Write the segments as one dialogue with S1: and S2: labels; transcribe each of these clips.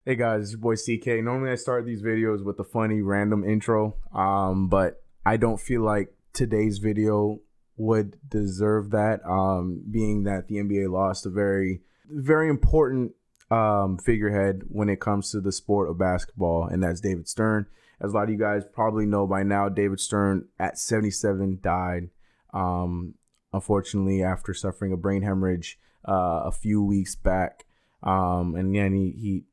S1: Hey guys, it's your boy CK. Normally I start these videos with a funny random intro, but I don't feel like today's video would deserve that, being that the NBA lost a very, very important figurehead when it comes to the sport of basketball, and that's David Stern. As a lot of you guys probably know by now, David Stern at 77 died, unfortunately, after suffering a brain hemorrhage a few weeks back, and then he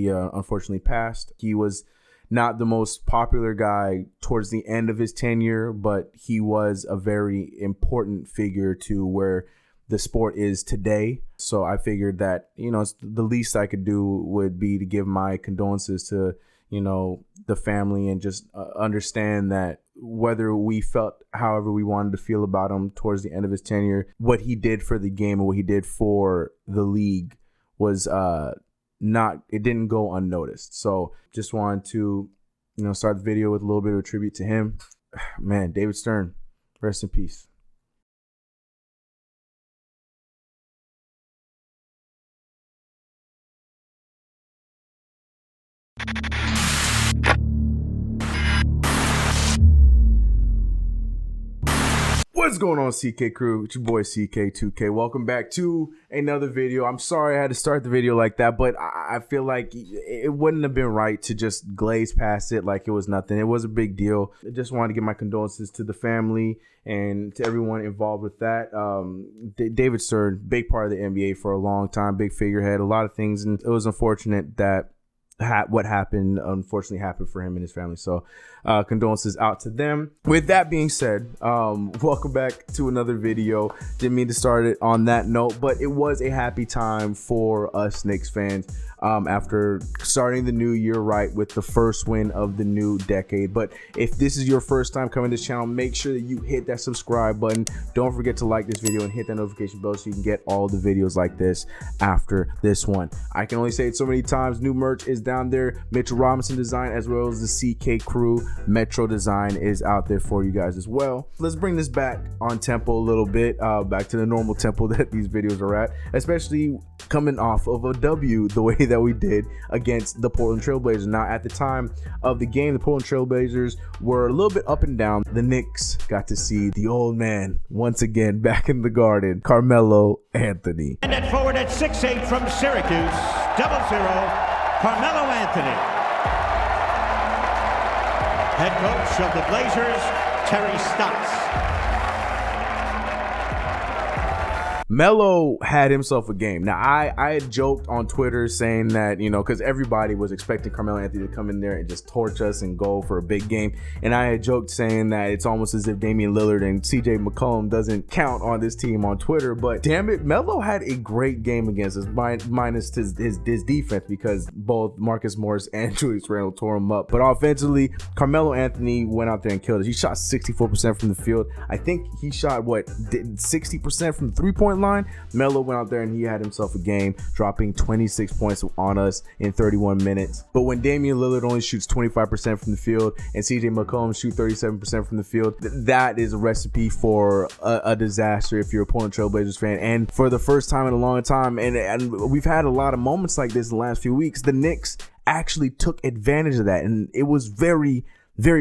S1: unfortunately passed. He was not the most popular guy towards the end of his tenure, but he was a very important figure to where the sport is today. So I figured that, the least I could do would be to give my condolences to, the family, and just understand that whether we felt however we wanted to feel about him towards the end of his tenure, what he did for the game and what he did for the league was it didn't go unnoticed. So just wanted to start the video with a little bit of a tribute to him. Man, David Stern, rest in peace. What's going on, CK crew? It's your boy CK2K. Welcome back to another video. I'm sorry I had to start the video like that, but I feel like it wouldn't have been right to just glaze past it like it was nothing. It was a big deal. I just wanted to give my condolences to the family and to everyone involved with that. David Stern, big part of the NBA for a long time, big figurehead, a lot of things, and it was unfortunate that what happened unfortunately happened for him and his family. So condolences out to them. With that being said, welcome back to another video. Didn't mean to start it on that note, but it was a happy time for us Knicks fans after starting the new year right with the first win of the new decade. But if this is your first time coming to this channel, make sure that you hit that subscribe button. Don't forget to like this video and hit that notification bell so you can get all the videos like this after this one. I can only say it so many times. New merch is down there. Mitchell Robinson Design, as well as the CK crew Metro Design, is out there for you guys as well. Let's bring this back on tempo a little bit, back to the normal tempo that these videos are at, especially coming off of a W the way that we did against the Portland Trailblazers. Now, at the time of the game, the Portland Trailblazers were a little bit up and down. The Knicks got to see the old man once again back in the Garden, Carmelo Anthony.
S2: And at forward at 6'8" from Syracuse, 0-0. Carmelo Anthony. Head coach of the Blazers, Terry Stotts.
S1: Melo had himself a game. Now, I had joked on Twitter saying that, because everybody was expecting Carmelo Anthony to come in there and just torch us and go for a big game. And I had joked saying that it's almost as if Damian Lillard and CJ McCollum doesn't count on this team on Twitter. But damn it, Melo had a great game against us, minus his defense, because both Marcus Morris and Julius Randle tore him up. But offensively, Carmelo Anthony went out there and killed us. He shot 64% from the field. I think he shot, 60% from the three-point line. Melo went out there and he had himself a game, dropping 26 points on us in 31 minutes. But when Damian Lillard only shoots 25% from the field and CJ McCollum shoot 37% from the field, that is a recipe for a disaster if you're a Portland Trailblazers fan. And for the first time in a long time, and we've had a lot of moments like this in the last few weeks, the Knicks actually took advantage of that, and it was very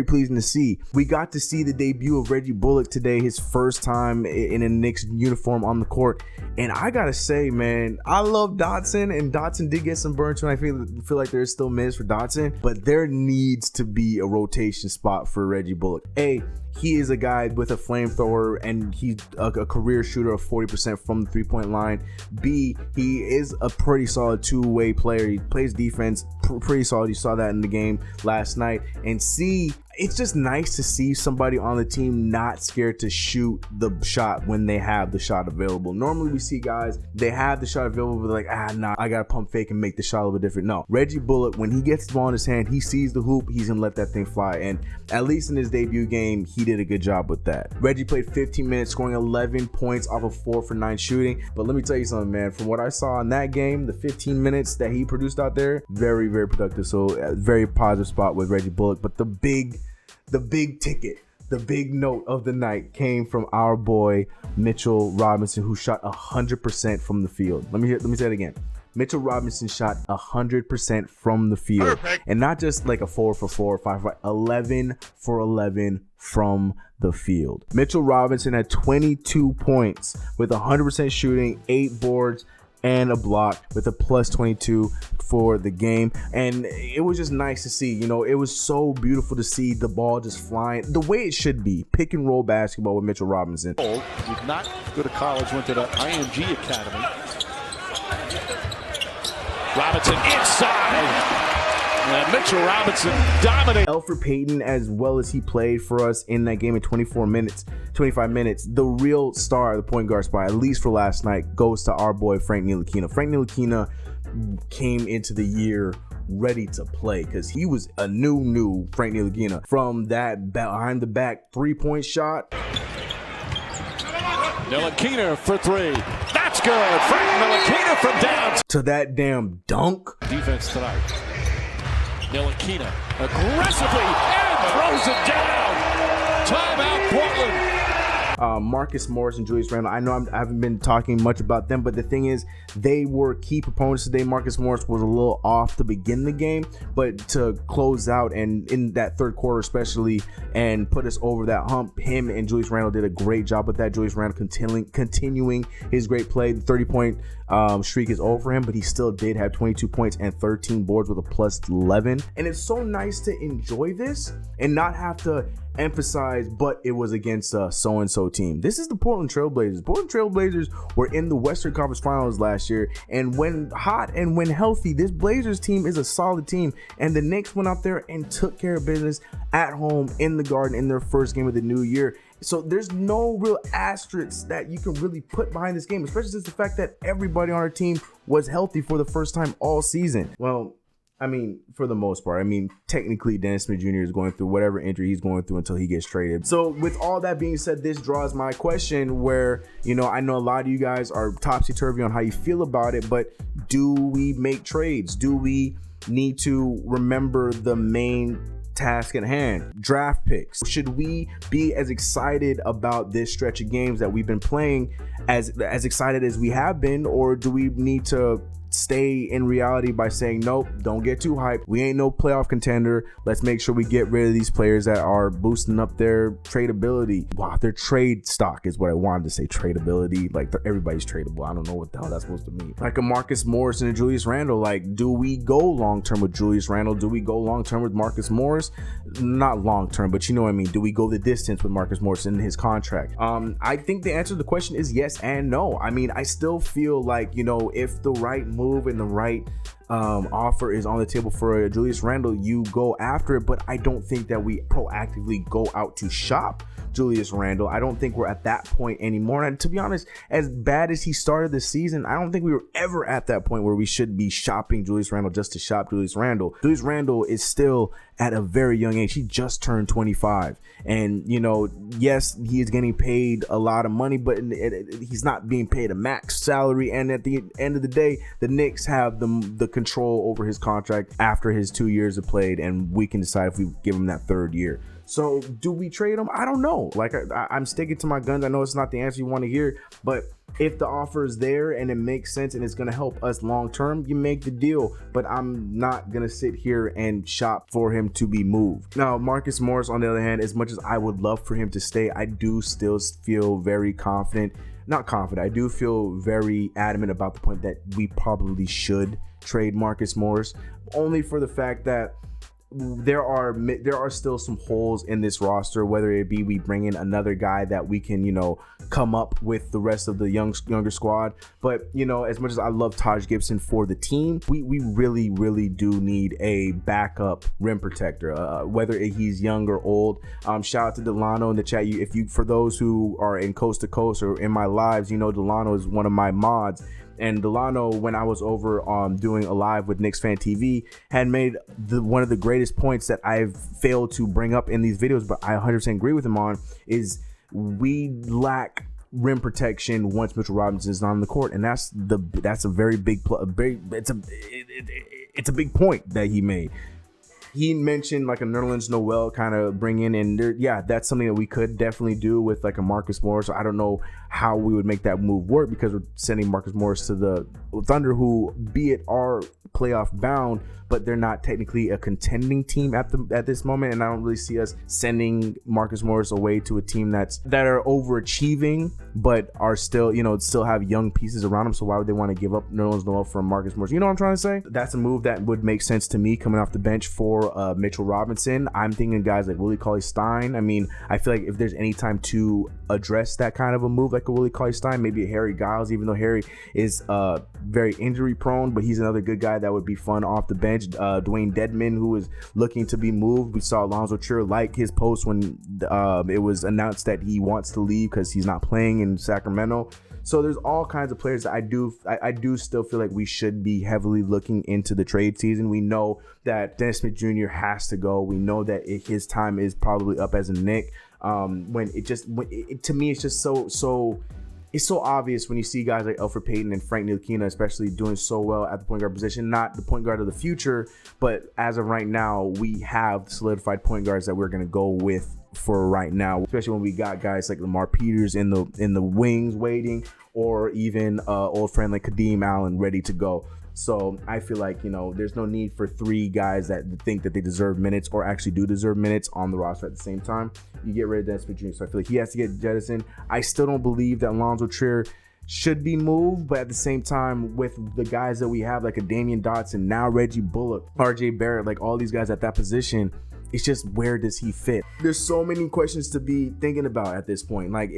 S1: pleasing to see. We got to see the debut of Reggie Bullock today, his first time in a Knicks uniform on the court. And I gotta say, man, I love Dotson, and Dotson did get some burn too. And I feel like there's still minutes for Dotson, but there needs to be a rotation spot for Reggie Bullock. He is a guy with a flamethrower, and he's a career shooter of 40% from the three-point line. B, he is a pretty solid two-way player. He plays defense pretty solid. You saw that in the game last night. And C, it's just nice to see somebody on the team not scared to shoot the shot when they have the shot available. Normally we see guys, they have the shot available, but they're like, nah, I gotta pump fake and make the shot a little bit different. No, Reggie Bullock, when he gets the ball in his hand, he sees the hoop, he's gonna let that thing fly. And at least in his debut game, he did a good job with that. Reggie played 15 minutes, scoring 11 points off of 4 for 9 shooting. But let me tell you something, man, from what I saw in that game, the 15 minutes that he produced out there, very productive. So very positive spot with Reggie Bullock. But the big ticket, the big note of the night came from our boy Mitchell Robinson, who shot 100% from the field. Let me say it again. Mitchell Robinson shot 100% from the field. Perfect. And not just like a 4 for 4, 5 for 11 for 11 from the field. Mitchell Robinson had 22 points with 100% shooting, 8 boards, and a block with a plus 22 for the game. And it was just nice to see, you know, it was so beautiful to see the ball just flying the way it should be. Pick and roll basketball with Mitchell Robinson.
S3: Did not go to college, went to the IMG Academy. Robinson inside. And Mitchell Robinson dominated.
S1: Elfrid Payton, as well as he played for us in that game in 25 minutes, the real star of the point guard spot, at least for last night, goes to our boy Frank Ntilikina. Frank Ntilikina came into the year ready to play because he was a new Frank Ntilikina. From that behind the back 3-point shot.
S3: Ntilikina for 3. That's good. Frank Ntilikina from down.
S1: To that damn dunk.
S3: Defense tonight. Ntilikina aggressively and throws it down. Timeout, Portland.
S1: Marcus Morris and Julius Randle. I know I haven't been talking much about them, but the thing is, they were key proponents today. Marcus Morris was a little off to begin the game, but to close out and in that third quarter especially and put us over that hump, him and Julius Randle did a great job with that. Julius Randle continuing his great play. The 30-point streak is over for him, but he still did have 22 points and 13 boards with a plus 11. And it's so nice to enjoy this and not have to emphasize, but it was against a so-and-so team. This is the Portland Trailblazers. Portland Trailblazers were in the Western Conference Finals last year, and when hot and when healthy, this Blazers team is a solid team, and the Knicks went out there and took care of business at home in the Garden in their first game of the new year. So there's no real asterisks that you can really put behind this game, especially since the fact that everybody on our team was healthy for the first time all season. Well, I mean, for the most part, I mean, technically Dennis Smith Jr. is going through whatever injury he's going through until he gets traded. So with all that being said, this draws my question where, you know, I know a lot of you guys are topsy-turvy on how you feel about it, but do we make trades? Do we need to remember the main task at hand? Draft picks. Should we be as excited about this stretch of games that we've been playing as excited as we have been, or do we need to stay in reality by saying, nope, don't get too hyped, we ain't no playoff contender, let's make sure we get rid of these players that are boosting up their tradability? Wow, their trade stock is what I wanted to say. Tradability, like everybody's tradable. I don't know what the hell that's supposed to mean. Like a Marcus Morris and a Julius Randle, like, do we go long term with Julius Randle? Do we go long term with Marcus Morris? Not long term, but you know what I mean. Do we go the distance with Marcus Morris in his contract? I think the answer to the question is yes and no. I mean, I still feel like, you know, if the right move and the right offer is on the table for Julius Randle, you go after it. But I don't think that we proactively go out to shop Julius Randle. I don't think we're at that point anymore. And to be honest, as bad as he started the season, I don't think we were ever at that point where we should be shopping Julius Randle just to shop Julius Randle. Julius Randle is still at a very young age. He just turned 25. And, you know, yes, he is getting paid a lot of money, but he's not being paid a max salary. And at the end of the day, the Knicks have the control over his contract after his 2 years of played, and we can decide if we give him that third year. So do we trade him? I don't know. Like, I'm sticking to my guns. I know it's not the answer you want to hear, but if the offer is there and it makes sense and it's going to help us long term, you make the deal. But I'm not going to sit here and shop for him to be moved. Now, Marcus Morris, on the other hand, as much as I would love for him to stay, I do still feel very confident. Not confident. I do feel very adamant about the point that we probably should trade Marcus Morris, only for the fact that there are still some holes in this roster, whether it be we bring in another guy that we can, you know, come up with the rest of the younger squad. But, you know, as much as I love Taj Gibson for the team, we really do need a backup rim protector, whether he's young or old. Shout out to Delano in the chat. For those who are in Coast to Coast or in my lives, you know, Delano is one of my mods. And Delano, when I was over doing a live with Knicks Fan TV, had made one of the greatest points that I've failed to bring up in these videos, but I 100% agree with him on, is we lack rim protection once Mitchell Robinson is on the court, and that's a very big it's a big point that he made. He mentioned like a Nerlens Noel kind of bring in, and yeah, that's something that we could definitely do with like a Marcus Morris. So I don't know how we would make that move work, because we're sending Marcus Morris to the Thunder, who, be it, are playoff bound, but they're not technically a contending team at this moment. And I don't really see us sending Marcus Morris away to a team that are overachieving, but are still, still have young pieces around them. So why would they want to give up Nerlens Noel for Marcus Morris? You know what I'm trying to say? That's a move that would make sense to me coming off the bench for Mitchell Robinson. I'm thinking guys like Willie Cauley-Stein. I mean, I feel like if there's any time to address that kind of a move like a Willie Cauley-Stein, maybe a Harry Giles, even though Harry is very injury prone, but he's another good guy that would be fun off the bench. Dwayne Dedman, who is looking to be moved. We saw Alonzo Trier like his post when it was announced that he wants to leave because he's not playing in Sacramento. So there's all kinds of players that I do still feel like we should be heavily looking into the trade season. We know that Dennis Smith Jr. has to go. We know that his time is probably up as a Knick. To me, it's just so. It's so obvious when you see guys like Elfrid Payton and Frank Ntilikina especially doing so well at the point guard position. Not the point guard of the future, but as of right now, we have solidified point guards that we're going to go with for right now, especially when we got guys like Lamar Peters in the wings waiting, or even old friend like Kadeem Allen ready to go. So I feel like, there's no need for three guys that think that they deserve minutes or actually do deserve minutes on the roster at the same time. You get rid of Dennis Smith Jr., so I feel like he has to get jettisoned. I still don't believe that Alonzo Trier should be moved, but at the same time, with the guys that we have, like a Damian Dotson, now Reggie Bullock, RJ Barrett, like all these guys at that position, it's just, where does he fit? There's so many questions to be thinking about at this point. Like,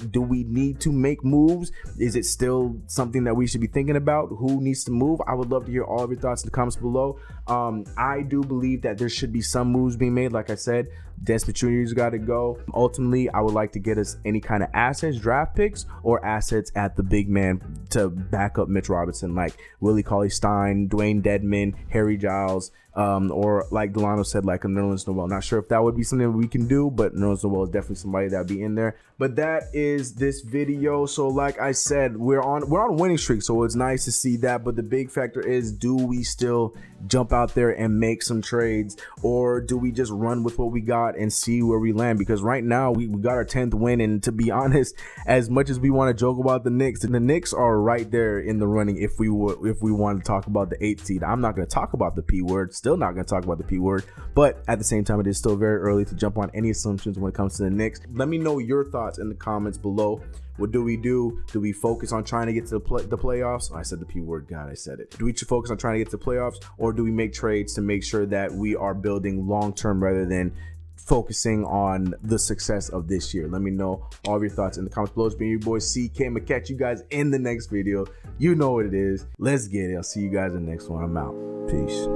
S1: do we need to make moves? Is it still something that we should be thinking about? Who needs to move? I would love to hear all of your thoughts in the comments below. I do believe that there should be some moves being made. Like I said, Dennis Smith Jr.'s got to go. Ultimately, I would like to get us any kind of assets, draft picks, or assets at the big man to back up Mitch Robinson, like Willie Cauley-Stein, Dwayne Dedman, Harry Giles, or like Delano said, like a Nerlens Noel. Not sure if that would be something we can do, but Nerlens Noel is definitely somebody that would be in there. But that is this video. So like I said, we're on a winning streak, so it's nice to see that. But the big factor is, do we still jump out there and make some trades, or do we just run with what we got and see where we land? Because right now we got our 10th win, and to be honest, as much as we want to joke about the Knicks are right there in the running. If we want to talk about the 8th seed, I'm not going to talk about the P word. Still not going to talk about the P word, but at the same time, it is still very early to jump on any assumptions when it comes to the Knicks. Let me know your thoughts in the comments below. What do we do? Do we focus on trying to get to the playoffs? I said the P word. God, I said it. Do we focus on trying to get to the playoffs, or do we make trades to make sure that we are building long-term rather than focusing on the success of this year? Let me know all of your thoughts in the comments below. It's been your boy CK. I'm gonna catch you guys in the next video. You know what it is. Let's get it. I'll see you guys in the next one. I'm out. Peace.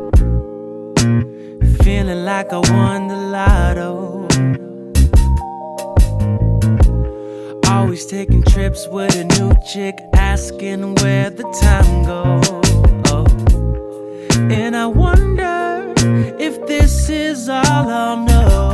S4: Feeling like I won the lotto. Always taking trips with a new chick, asking where the time goes. And I wonder if this is all I'll know.